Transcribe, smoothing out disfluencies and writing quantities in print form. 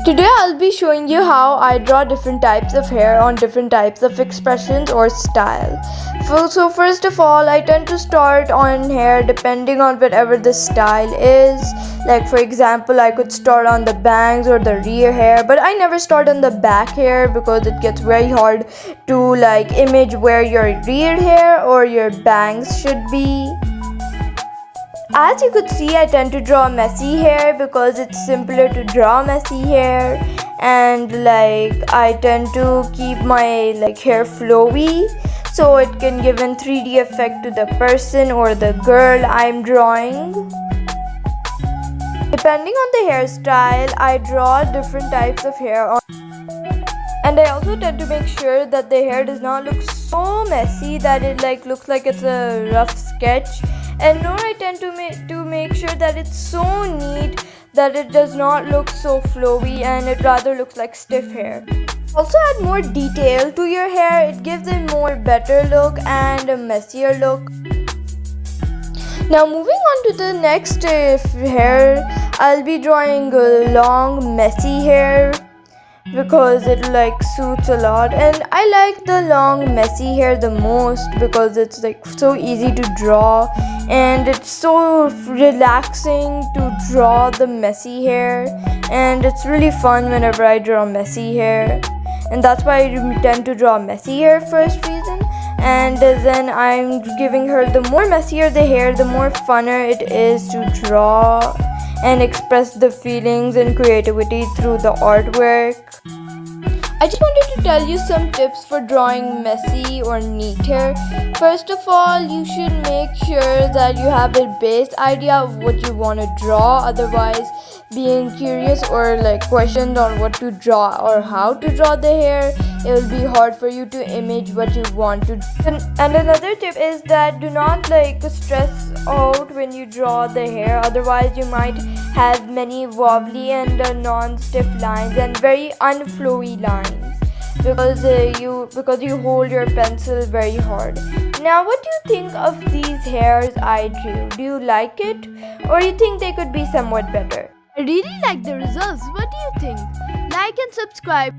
Today I'll be showing you how I draw different types of hair on different types of expressions or style. So first of all, I tend to start on hair depending on whatever the style is. Like for example, I could start on the bangs or the rear hair, but I never start on the back hair because it gets very hard to image where your rear hair or your bangs should be. As you could see, I tend to draw messy hair because it's simpler to draw messy hair, and I tend to keep my hair flowy so it can give a 3D effect to the person or the girl I'm drawing. Depending on the hairstyle, I draw different types of hair on, and I also tend to make sure that the hair does not look so messy that it looks like it's a rough sketch, and nor I tend to make sure that it's so neat that it does not look so flowy and it rather looks like stiff hair. Also add more detail to your hair. It gives a more better look and a messier look. Now moving on to the next hair, I'll be drawing a long messy hair because it suits a lot, and I like the long messy hair the most because it's so easy to draw and it's so relaxing to draw the messy hair, and it's really fun whenever I draw messy hair, and that's why I tend to draw messy hair first reason. And then I'm giving her, the more messier the hair, the more funner it is to draw and express the feelings and creativity through the artwork. I just wanted to tell you some tips for drawing messy or neat hair. First of all, you should make sure that you have a base idea of what you want to draw. Otherwise, being curious or questioned on what to draw or how to draw the hair, it will be hard for you to image what you want to. And another tip is that do not stress out when you draw the hair. Otherwise, you might have many wobbly and non-stiff lines and very unflowy lines because you hold your pencil very hard. Now, what do you think of these hairs I drew? Do you like it, or you think they could be somewhat better? I really like the results. What do you think? Like and subscribe.